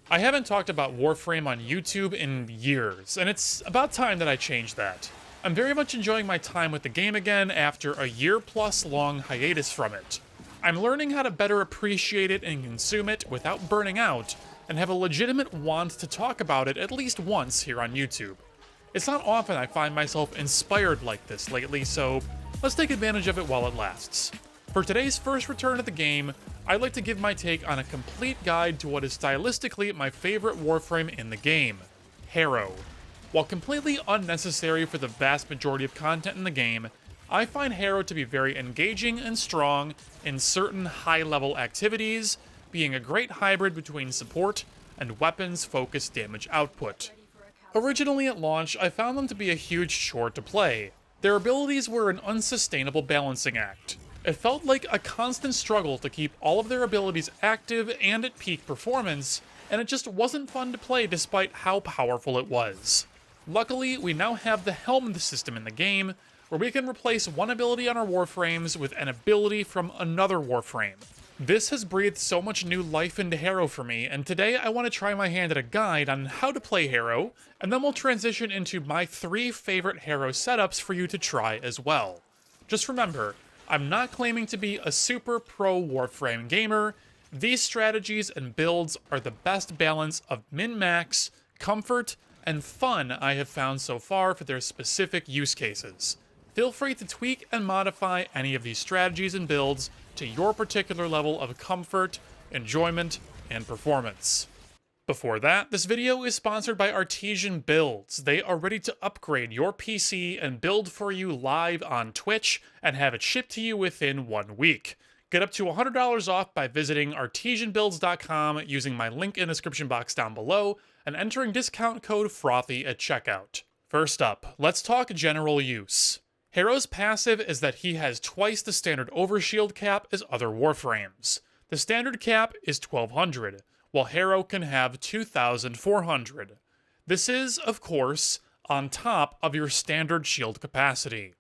I haven't talked about Warframe on YouTube in years, and it's about time that I changed that. I'm very much enjoying my time with the game again after a year-plus long hiatus from it. I'm learning how to better appreciate it and consume it without burning out, and have a legitimate want to talk about it at least once here on YouTube. It's not often I find myself inspired like this lately, so let's take advantage of it while it lasts. For today's first return to the game, I'd like to give my take on a complete guide to what is stylistically my favorite Warframe in the game, Harrow. While completely unnecessary for the vast majority of content in the game, I find Harrow to be very engaging and strong in certain high-level activities, being a great hybrid between support and weapons-focused damage output. Originally at launch, I found them to be a huge chore to play. Their abilities were an unsustainable balancing act. It felt like a constant struggle to keep all of their abilities active and at peak performance, and it just wasn't fun to play despite how powerful it was. Luckily, we now have the Helminth System in the game, where we can replace one ability on our Warframes with an ability from another Warframe. This has breathed so much new life into Harrow for me, and today I want to try my hand at a guide on how to play Harrow, and then we'll transition into my 3 favorite Harrow setups for you to try as well. Just remember, I'm not claiming to be a super pro Warframe gamer. These strategies and builds are the best balance of min-max, comfort, and fun I have found so far for their specific use cases. Feel free to tweak and modify any of these strategies and builds to your particular level of comfort, enjoyment, and performance. Before that, this video is sponsored by Artesian Builds. They are ready to upgrade your PC and build for you live on Twitch and have it shipped to you within 1 week. Get up to $100 off by visiting artesianbuilds.com using my link in the description box down below and entering discount code FROTHY at checkout. First up, let's talk general use. Harrow's passive is that he has twice the standard overshield cap as other Warframes. The standard cap is 1200, while Harrow can have 2400. This is, of course, on top of your standard shield capacity.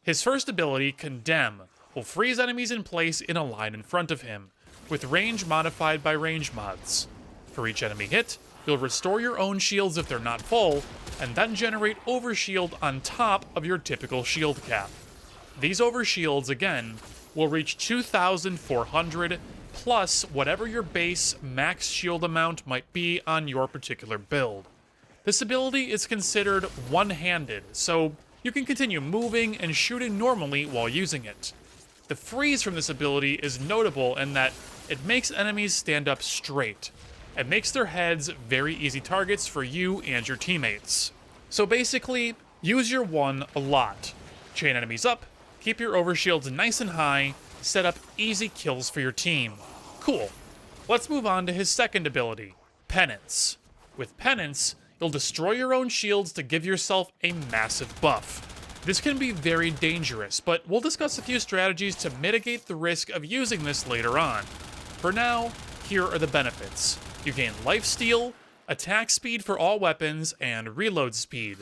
His first ability, Condemn, will freeze enemies in place in a line in front of him, with range modified by range mods. For each enemy hit, you'll restore your own shields if they're not full, and then generate overshield on top of your typical shield cap. These overshields, again, will reach 2400 plus whatever your base max shield amount might be on your particular build. This ability is considered one-handed, so you can continue moving and shooting normally while using it. The freeze from this ability is notable in that it makes enemies stand up straight. It makes their heads very easy targets for you and your teammates. So basically, use your one a lot. Chain enemies up, keep your overshields nice and high, set up easy kills for your team. Cool. Let's move on to his second ability, Penance. With Penance, you'll destroy your own shields to give yourself a massive buff. This can be very dangerous, but we'll discuss a few strategies to mitigate the risk of using this later on. For now, here are the benefits. You gain lifesteal, attack speed for all weapons, and reload speed.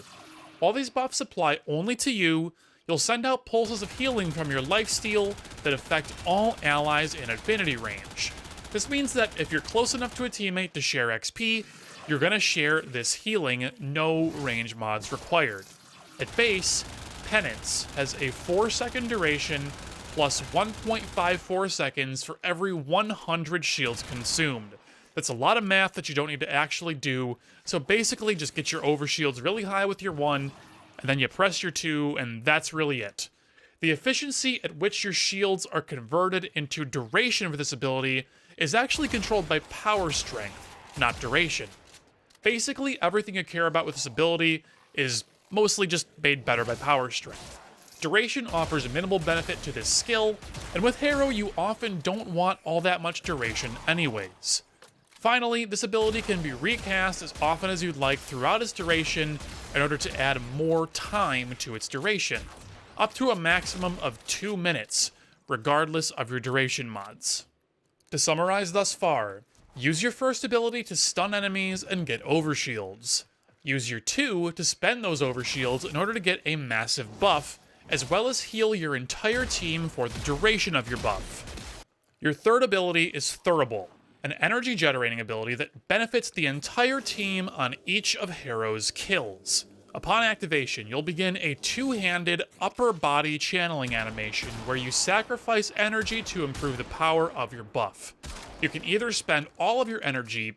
While these buffs apply only to you, you'll send out pulses of healing from your lifesteal that affect all allies in affinity range. This means that if you're close enough to a teammate to share XP, you're gonna share this healing, no range mods required. At base, Penance has a 4-second duration plus 1.54 seconds for every 100 shields consumed. That's a lot of math that you don't need to actually do, so basically just get your overshields really high with your 1, and then you press your 2, and that's really it. The efficiency at which your shields are converted into duration for this ability is actually controlled by power strength, not duration. Basically, everything you care about with this ability is mostly just made better by power strength. Duration offers minimal benefit to this skill, and with Harrow you often don't want all that much duration anyways. Finally, this ability can be recast as often as you'd like throughout its duration in order to add more time to its duration, up to a maximum of 2 minutes, regardless of your duration mods. To summarize thus far, use your first ability to stun enemies and get overshields. Use your 2 to spend those overshields in order to get a massive buff, as well as heal your entire team for the duration of your buff. Your third ability is Thurible, an energy generating ability that benefits the entire team on each of Harrow's kills. Upon activation, you'll begin a two-handed upper body channeling animation where you sacrifice energy to improve the power of your buff. You can either spend all of your energy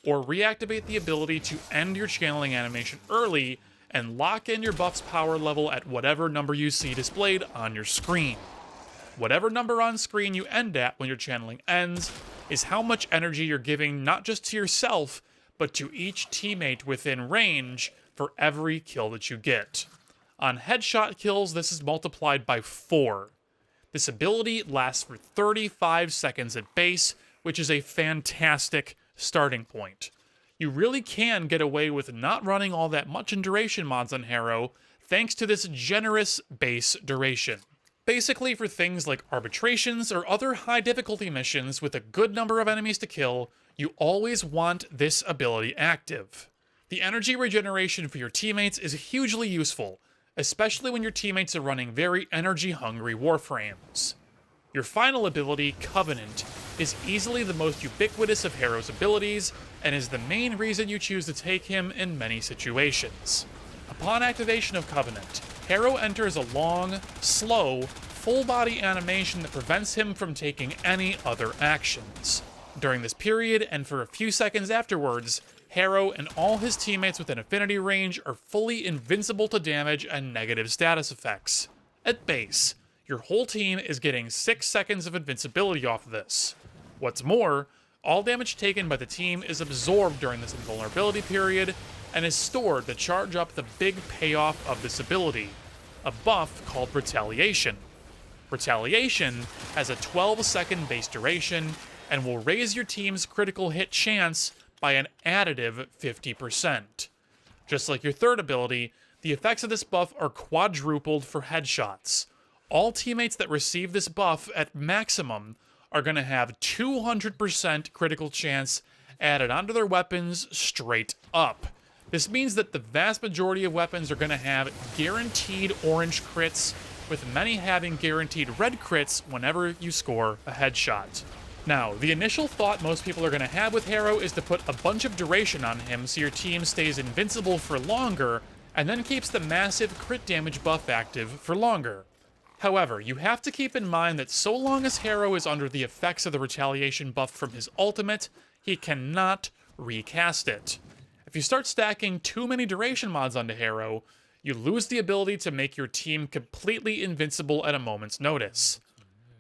or reactivate the ability to end your channeling animation early and lock in your buff's power level at whatever number you see displayed on your screen. Whatever number on screen you end at when your channeling ends is how much energy you're giving not just to yourself, but to each teammate within range for every kill that you get. On headshot kills, this is multiplied by 4. This ability lasts for 35 seconds at base, which is a fantastic starting point. You really can get away with not running all that much in duration mods on Harrow, thanks to this generous base duration. Basically, for things like arbitrations or other high difficulty missions with a good number of enemies to kill, you always want this ability active. The energy regeneration for your teammates is hugely useful, especially when your teammates are running very energy-hungry Warframes. Your final ability, Covenant, is easily the most ubiquitous of Harrow's abilities, and is the main reason you choose to take him in many situations. Upon activation of Covenant, Harrow enters a long, slow, full-body animation that prevents him from taking any other actions. During this period, and for a few seconds afterwards, Harrow and all his teammates within affinity range are fully invincible to damage and negative status effects. At base, your whole team is getting 6 seconds of invincibility off of this. What's more, all damage taken by the team is absorbed during this invulnerability period, and is stored to charge up the big payoff of this ability, a buff called Retaliation. Retaliation has a 12-second base duration, and will raise your team's critical hit chance by an additive 50%. Just like your third ability, the effects of this buff are quadrupled for headshots. All teammates that receive this buff at maximum are going to have 200% critical chance added onto their weapons straight up. This means that the vast majority of weapons are going to have guaranteed orange crits, with many having guaranteed red crits whenever you score a headshot. Now, the initial thought most people are going to have with Harrow is to put a bunch of duration on him so your team stays invincible for longer, and then keeps the massive crit damage buff active for longer. However, you have to keep in mind that so long as Harrow is under the effects of the retaliation buff from his ultimate, he cannot recast it. If you start stacking too many duration mods onto Harrow, you lose the ability to make your team completely invincible at a moment's notice.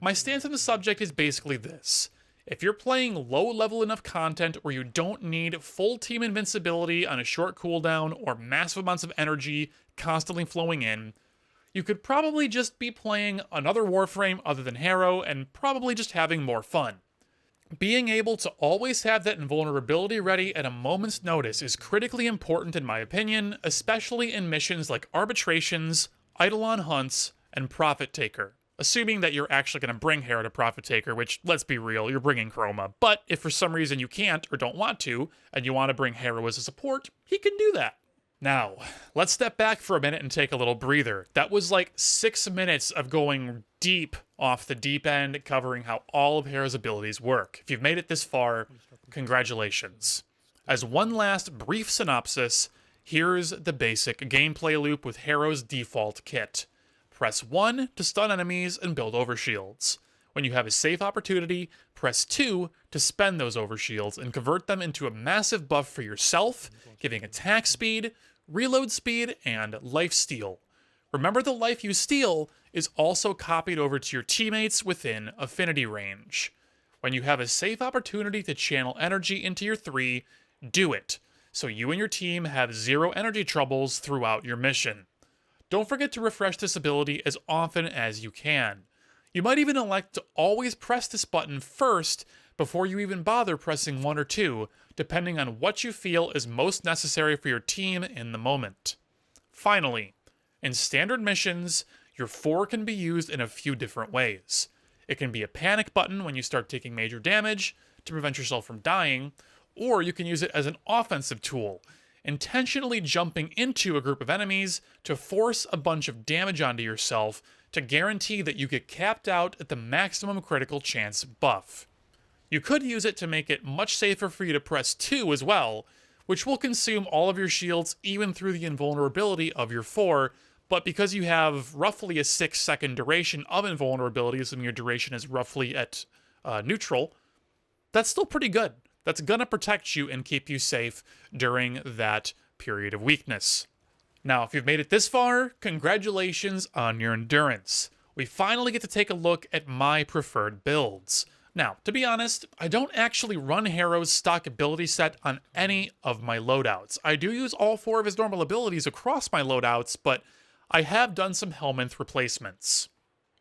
My stance on the subject is basically this. If you're playing low-level enough content where you don't need full team invincibility on a short cooldown or massive amounts of energy constantly flowing in, you could probably just be playing another Warframe other than Harrow and probably just having more fun. Being able to always have that invulnerability ready at a moment's notice is critically important in my opinion, especially in missions like arbitrations, Eidolon hunts, and Profit Taker. Assuming that you're actually going to bring Harrow to Profit Taker, which, let's be real, you're bringing Chroma. But if for some reason you can't or don't want to, and you want to bring Harrow as a support, he can do that. Now, let's step back for a minute and take a little breather. That was like 6 minutes of going deep off the deep end, covering how all of Harrow's abilities work. If you've made it this far, congratulations. As one last brief synopsis, here's the basic gameplay loop with Harrow's default kit. Press 1 to stun enemies and build overshields. When you have a safe opportunity, press 2 to spend those overshields and convert them into a massive buff for yourself, giving attack speed, reload speed, and lifesteal. Remember, the life you steal is also copied over to your teammates within affinity range. When you have a safe opportunity to channel energy into your 3, do it, so you and your team have 0 energy troubles throughout your mission. Don't forget to refresh this ability as often as you can. You might even elect to always press this button first before you even bother pressing 1 or 2, depending on what you feel is most necessary for your team in the moment. Finally, in standard missions, your 4 can be used in a few different ways. It can be a panic button when you start taking major damage to prevent yourself from dying, or you can use it as an offensive tool, intentionally jumping into a group of enemies to force a bunch of damage onto yourself to guarantee that you get capped out at the maximum critical chance buff. You could use it to make it much safer for you to press 2 as well, which will consume all of your shields even through the invulnerability of your 4, but because you have roughly a 6-second duration of invulnerability, assuming your duration is roughly at neutral, that's still pretty good. That's gonna protect you and keep you safe during that period of weakness. Now, if you've made it this far, congratulations on your endurance. We finally get to take a look at my preferred builds. Now, to be honest, I don't actually run Harrow's stock ability set on any of my loadouts. I do use all 4 of his normal abilities across my loadouts, but I have done some Helminth replacements.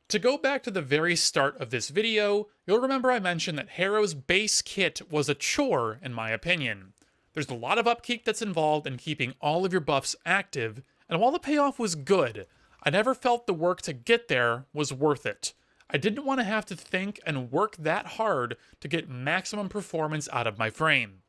To go back to the very start of this video, you'll remember I mentioned that Harrow's base kit was a chore, in my opinion. There's a lot of upkeep that's involved in keeping all of your buffs active, and while the payoff was good, I never felt the work to get there was worth it. I didn't want to have to think and work that hard to get maximum performance out of my frame.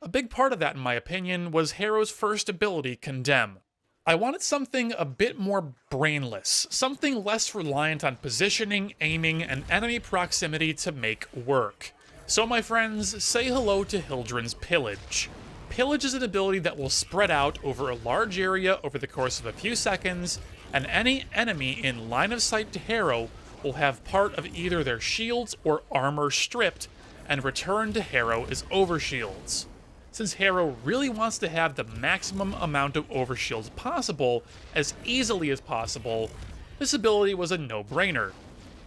A big part of that, in my opinion, was Harrow's first ability, Condemn. I wanted something a bit more brainless, something less reliant on positioning, aiming, and enemy proximity to make work. So my friends, say hello to Hildren's Pillage. Pillage is an ability that will spread out over a large area over the course of a few seconds, and any enemy in line of sight to Harrow will have part of either their shields or armor stripped and returned to Harrow as overshields. Since Harrow really wants to have the maximum amount of overshields possible as easily as possible, this ability was a no-brainer.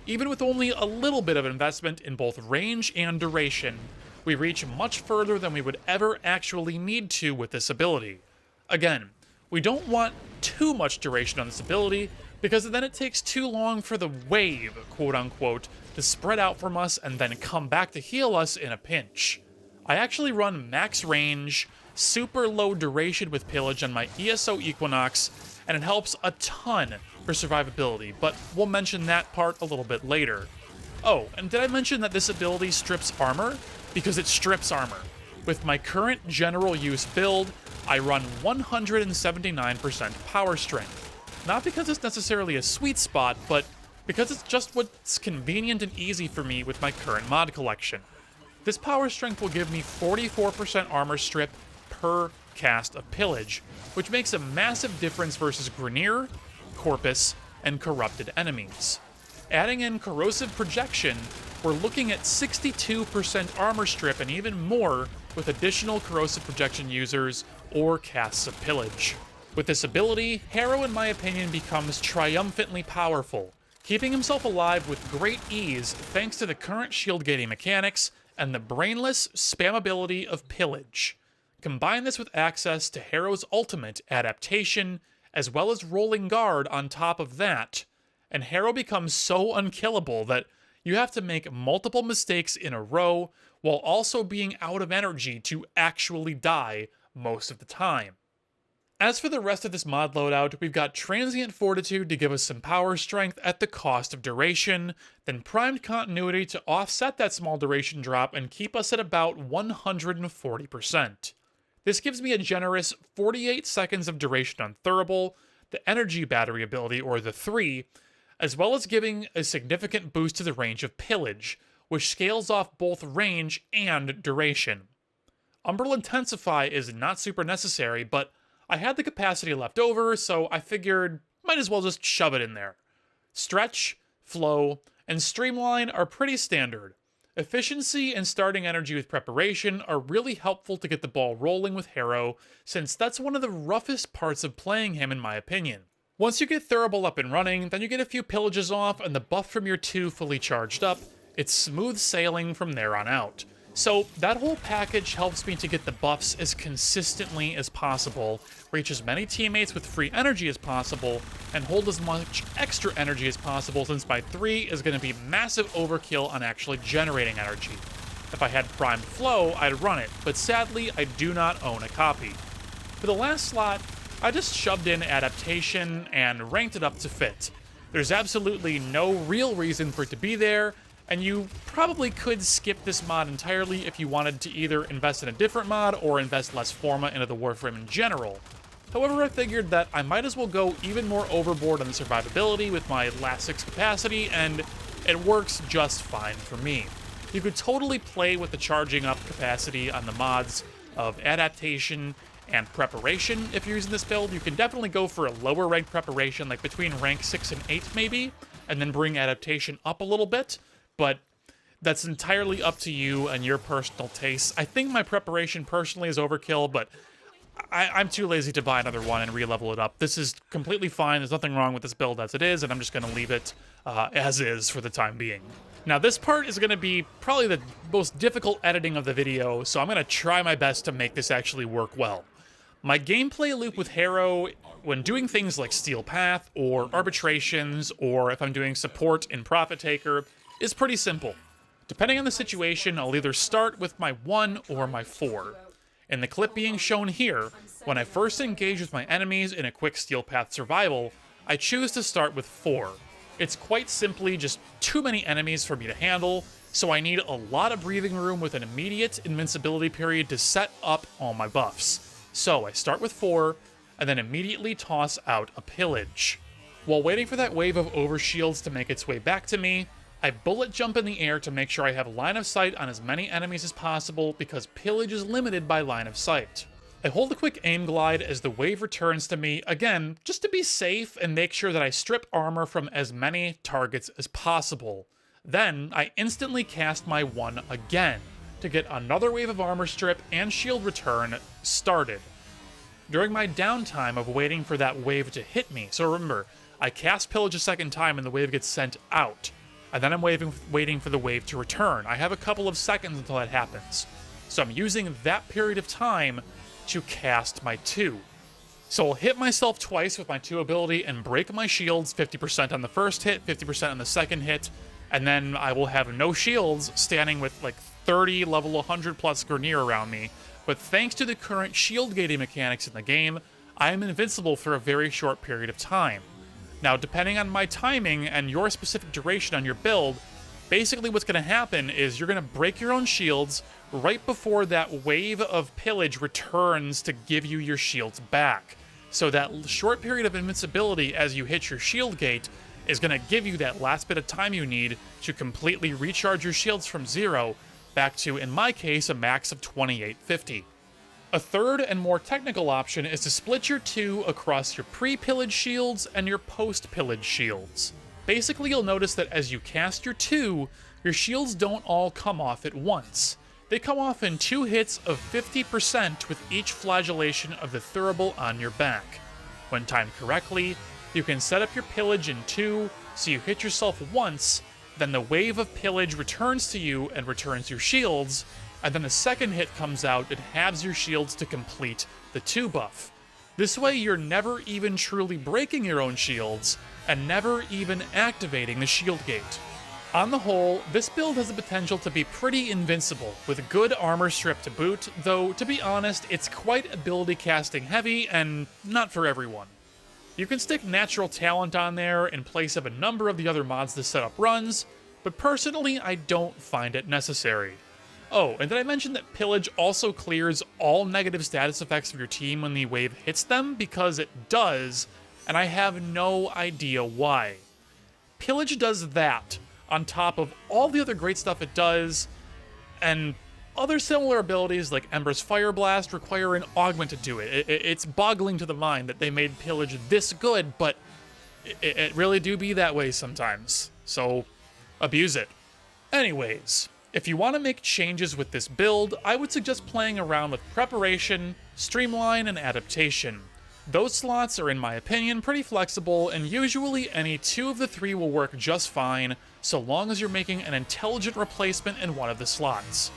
Even with only a little bit of investment in both range and duration, we reach much further than we would ever actually need to with this ability. Again, we don't want too much duration on this ability, because then it takes too long for the wave, quote-unquote, to spread out from us and then come back to heal us in a pinch. I actually run max range, super low duration with Pillage on my ESO Equinox, and it helps a ton for survivability, but we'll mention that part a little bit later. Oh, and did I mention that this ability strips armor? Because it strips armor. With my current general use build, I run 179% power strength. Not because it's necessarily a sweet spot, but because it's just what's convenient and easy for me with my current mod collection. This power strength will give me 44% armor strip per cast of Pillage, which makes a massive difference versus Grineer, Corpus, and corrupted enemies. Adding in corrosive projection, we're looking at 62% armor strip and even more with additional corrosive projection users or casts of Pillage. With this ability, Harrow, in my opinion, becomes triumphantly powerful, keeping himself alive with great ease thanks to the current shield gating mechanics and the brainless spammability of Pillage. Combine this with access to Harrow's ultimate adaptation, as well as rolling guard on top of that, and Harrow becomes so unkillable that you have to make multiple mistakes in a row while also being out of energy to actually die most of the time. As for the rest of this mod loadout, we've got Transient Fortitude to give us some power strength at the cost of duration, then Primed Continuity to offset that small duration drop and keep us at about 140%. This gives me a generous 48 seconds of duration on Thurible, the Energy Battery ability, or the 3, as well as giving a significant boost to the range of Pillage, which scales off both range and duration. Umbral Intensify is not super necessary, but I had the capacity left over, so I figured might as well just shove it in there. Stretch, Flow, and Streamline are pretty standard. Efficiency and starting energy with preparation are really helpful to get the ball rolling with Harrow, since that's one of the roughest parts of playing him in my opinion. Once you get Thurible up and running, then you get a few pillages off and the buff from your 2 fully charged up, it's smooth sailing from there on out. So that whole package helps me to get the buffs as consistently as possible, reach as many teammates with free energy as possible, and hold as much extra energy as possible since my 3 is going to be massive overkill on actually generating energy. If I had primed flow, I'd run it, but sadly I do not own a copy. For the last slot, I just shoved in adaptation and ranked it up to fit. There's absolutely no real reason for it to be there, and you probably could skip this mod entirely if you wanted to either invest in a different mod or invest less Forma into the Warframe in general. However, I figured that I might as well go even more overboard on the survivability with my last 6 capacity, and it works just fine for me. You could totally play with the charging up capacity on the mods of adaptation and preparation. If you're using this build, you can definitely go for a lower rank preparation, like between rank 6 and 8 maybe, and then bring adaptation up a little bit, but that's entirely up to you and your personal tastes. I think my preparation personally is overkill, but I'm too lazy to buy another one and re-level it up. This is completely fine. There's nothing wrong with this build as it is, and I'm just going to leave it as is for the time being. Now, this part is going to be probably the most difficult editing of the video, so I'm going to try my best to make this actually work well. My gameplay loop with Harrow, when doing things like Steel Path, or arbitrations, or if I'm doing support in Profit Taker, is pretty simple. Depending on the situation, I'll either start with my 1 or my 4. In the clip being shown here, when I first engage with my enemies in a quick Steel Path survival, I choose to start with 4. It's quite simply just too many enemies for me to handle, so I need a lot of breathing room with an immediate invincibility period to set up all my buffs. So I start with 4, and then immediately toss out a pillage. While waiting for that wave of overshields to make its way back to me, I bullet jump in the air to make sure I have line of sight on as many enemies as possible because pillage is limited by line of sight. I hold a quick aim glide as the wave returns to me, again, just to be safe and make sure that I strip armor from as many targets as possible. Then, I instantly cast my 1 again to get another wave of armor strip and shield return started. During my downtime of waiting for that wave to hit me, so remember, I cast pillage a second time and the wave gets sent out. And then I'm waiting for the wave to return. I have a couple of seconds until that happens. So I'm using that period of time to cast my 2. So I'll hit myself twice with my 2 ability and break my shields, 50% on the first hit, 50% on the second hit, and then I will have no shields standing with like 30 level 100 plus Grineer around me. But thanks to the current shield gating mechanics in the game, I am invincible for a very short period of time. Now, depending on my timing and your specific duration on your build, basically what's going to happen is you're going to break your own shields right before that wave of pillage returns to give you your shields back. So that short period of invincibility as you hit your shield gate is going to give you that last bit of time you need to completely recharge your shields from 0 back to, in my case, a max of 2850. A third and more technical option is to split your 2 across your pre-pillage shields and your post-pillage shields. Basically, you'll notice that as you cast your 2, your shields don't all come off at once. They come off in 2 hits of 50% with each flagellation of the thurible on your back. When timed correctly, you can set up your pillage in 2, so you hit yourself once, then the wave of pillage returns to you and returns your shields, and then the second hit comes out and halves your shields to complete the 2 buff. This way you're never even truly breaking your own shields, and never even activating the shield gate. On the whole, this build has the potential to be pretty invincible, with good armor strip to boot, though to be honest, it's quite ability casting heavy and not for everyone. You can stick natural talent on there in place of a number of the other mods this setup runs, but personally I don't find it necessary. Oh, and did I mention that Pillage also clears all negative status effects of your team when the wave hits them? Because it does, and I have no idea why. Pillage does that, on top of all the other great stuff it does, and other similar abilities like Ember's Fire Blast require an augment to do it. It's boggling to the mind that they made Pillage this good, but it really do be that way sometimes. So, abuse it. Anyways, if you want to make changes with this build, I would suggest playing around with Preparation, Streamline, and Adaptation. Those slots are, in my opinion, pretty flexible, and usually any 2 of the 3 will work just fine, so long as you're making an intelligent replacement in one of the slots.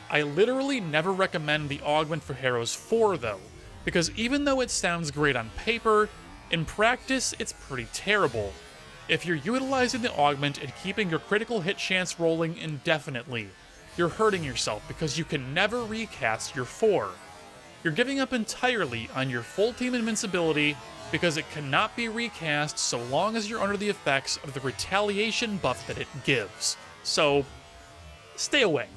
I literally never recommend the augment for Harrow's 4 though, because even though it sounds great on paper, in practice it's pretty terrible. If you're utilizing the augment and keeping your critical hit chance rolling indefinitely, you're hurting yourself because you can never recast your 4. You're giving up entirely on your full team invincibility because it cannot be recast so long as you're under the effects of the retaliation buff that it gives. So, stay away.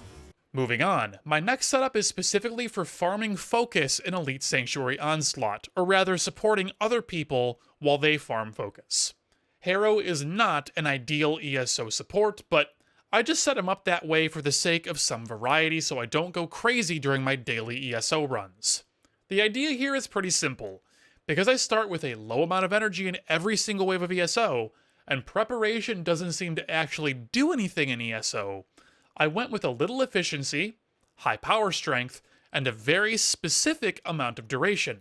Moving on, my next setup is specifically for farming focus in Elite Sanctuary Onslaught, or rather supporting other people while they farm focus. Harrow is not an ideal ESO support, but I just set them up that way for the sake of some variety so I don't go crazy during my daily ESO runs. The idea here is pretty simple. Because I start with a low amount of energy in every single wave of ESO, and preparation doesn't seem to actually do anything in ESO, I went with a little efficiency, high power strength, and a very specific amount of duration.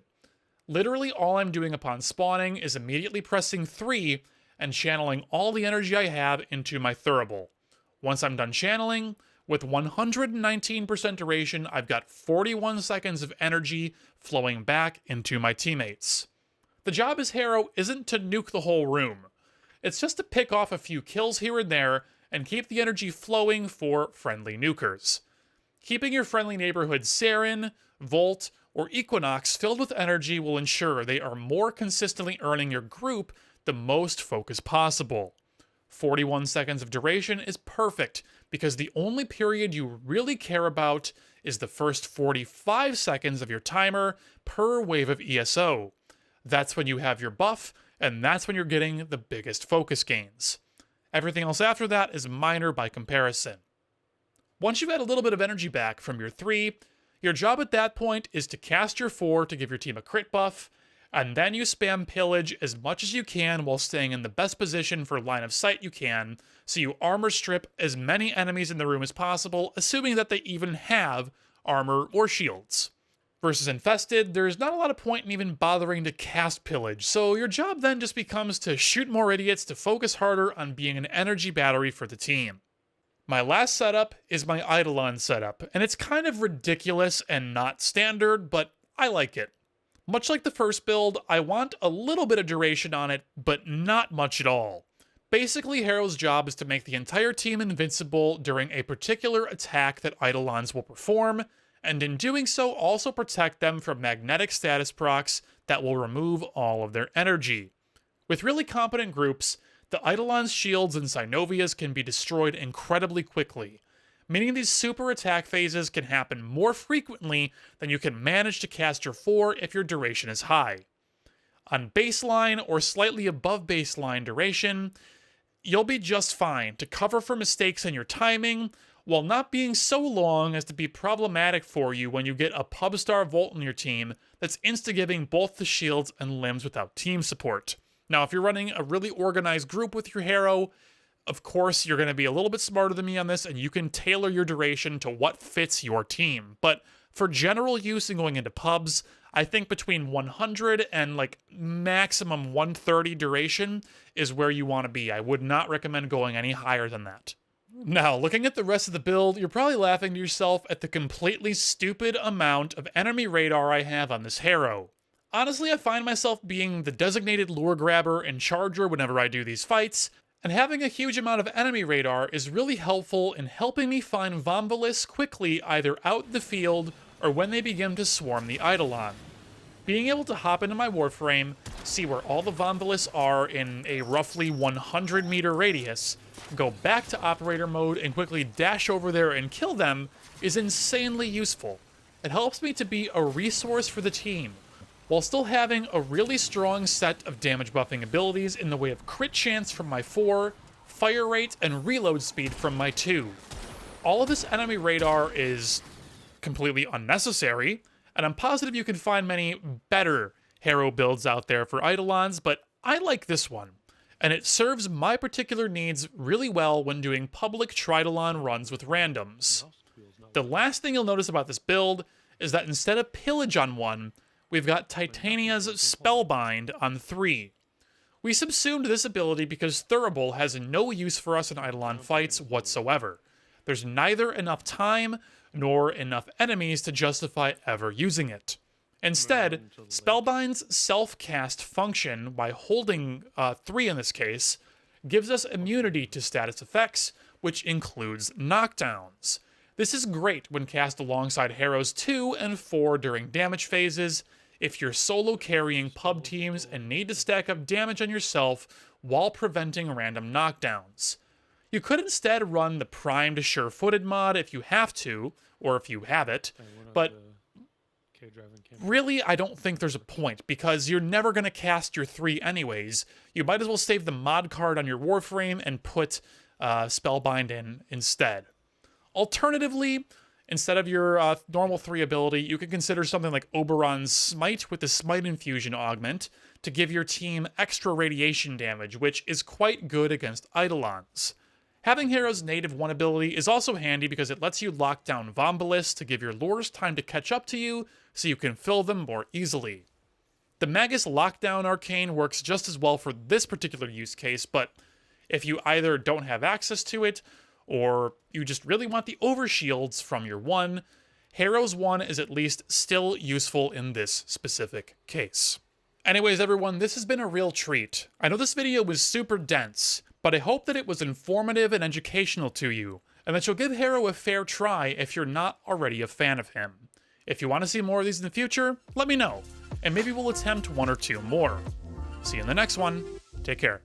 Literally all I'm doing upon spawning is immediately pressing 3 and channeling all the energy I have into my Thurible. Once I'm done channeling, with 119% duration, I've got 41 seconds of energy flowing back into my teammates. The job as Harrow isn't to nuke the whole room. It's just to pick off a few kills here and there and keep the energy flowing for friendly nukers. Keeping your friendly neighborhood Saren, Volt, or Equinox filled with energy will ensure they are more consistently earning your group the most focus possible. 41 seconds of duration is perfect because the only period you really care about is the first 45 seconds of your timer per wave of ESO. That's when you have your buff, and that's when you're getting the biggest focus gains. Everything else after that is minor by comparison. Once you've had a little bit of energy back from your 3, your job at that point is to cast your 4 to give your team a crit buff, and then you spam pillage as much as you can while staying in the best position for line of sight you can, so you armor strip as many enemies in the room as possible, assuming that they even have armor or shields. Versus Infested, there's not a lot of point in even bothering to cast pillage, so your job then just becomes to shoot more idiots to focus harder on being an energy battery for the team. My last setup is my Eidolon setup, and it's kind of ridiculous and not standard, but I like it. Much like the first build, I want a little bit of duration on it, but not much at all. Basically, Harrow's job is to make the entire team invincible during a particular attack that Eidolons will perform, and in doing so also protect them from magnetic status procs that will remove all of their energy. With really competent groups, the Eidolon's shields and Synovias can be destroyed incredibly quickly, meaning these super attack phases can happen more frequently than you can manage to cast your 4 if your duration is high. On baseline or slightly above baseline duration, you'll be just fine to cover for mistakes in your timing, while not being so long as to be problematic for you when you get a Pubstar Volt in your team that's insta-giving both the shields and limbs without team support. Now, if you're running a really organized group with your Harrow, of course, you're going to be a little bit smarter than me on this, and you can tailor your duration to what fits your team. But for general use and going into pubs, I think between 100 and maximum 130 duration is where you want to be. I would not recommend going any higher than that. Now, looking at the rest of the build, you're probably laughing to yourself at the completely stupid amount of enemy radar I have on this Harrow. Honestly, I find myself being the designated lure grabber and charger whenever I do these fights, and having a huge amount of enemy radar is really helpful in helping me find Vomvalis quickly either out in the field or when they begin to swarm the Eidolon. Being able to hop into my Warframe, see where all the Vomvalis are in a roughly 100 meter radius, go back to operator mode and quickly dash over there and kill them is insanely useful. It helps me to be a resource for the team, while still having a really strong set of damage buffing abilities in the way of crit chance from my 4, fire rate, and reload speed from my 2. All of this enemy radar is completely unnecessary, and I'm positive you can find many better Harrow builds out there for Eidolons, but I like this one, and it serves my particular needs really well when doing public Tridolon runs with randoms. The last thing you'll notice about this build is that instead of pillage on 1, we've got Titania's Spellbind on 3. We subsumed this ability because Thurible has no use for us in Eidolon fights whatsoever. There's neither enough time nor enough enemies to justify ever using it. Instead, Spellbind's self-cast function, by holding 3 in this case, gives us immunity to status effects, which includes knockdowns. This is great when cast alongside Harrow's 2 and 4 during damage phases, if you're solo carrying pub teams and need to stack up damage on yourself while preventing random knockdowns. You could instead run the primed sure-footed mod if you have to, or if you have it, but really I don't think there's a point, because you're never going to cast your 3 anyways. You might as well save the mod card on your Warframe and put Spellbind in instead. Alternatively, instead of your normal 3 ability, you can consider something like Oberon's Smite with the Smite Infusion augment to give your team extra radiation damage, which is quite good against Eidolons. Having Harrow's native 1 ability is also handy because it lets you lock down Vombalist to give your lures time to catch up to you so you can fill them more easily. The Magus Lockdown Arcane works just as well for this particular use case, but if you either don't have access to it, or you just really want the overshields from your 1, Harrow's 1 is at least still useful in this specific case. Anyways, everyone, this has been a real treat. I know this video was super dense, but I hope that it was informative and educational to you, and that you'll give Harrow a fair try if you're not already a fan of him. If you want to see more of these in the future, let me know, and maybe we'll attempt 1 or 2 more. See you in the next one. Take care.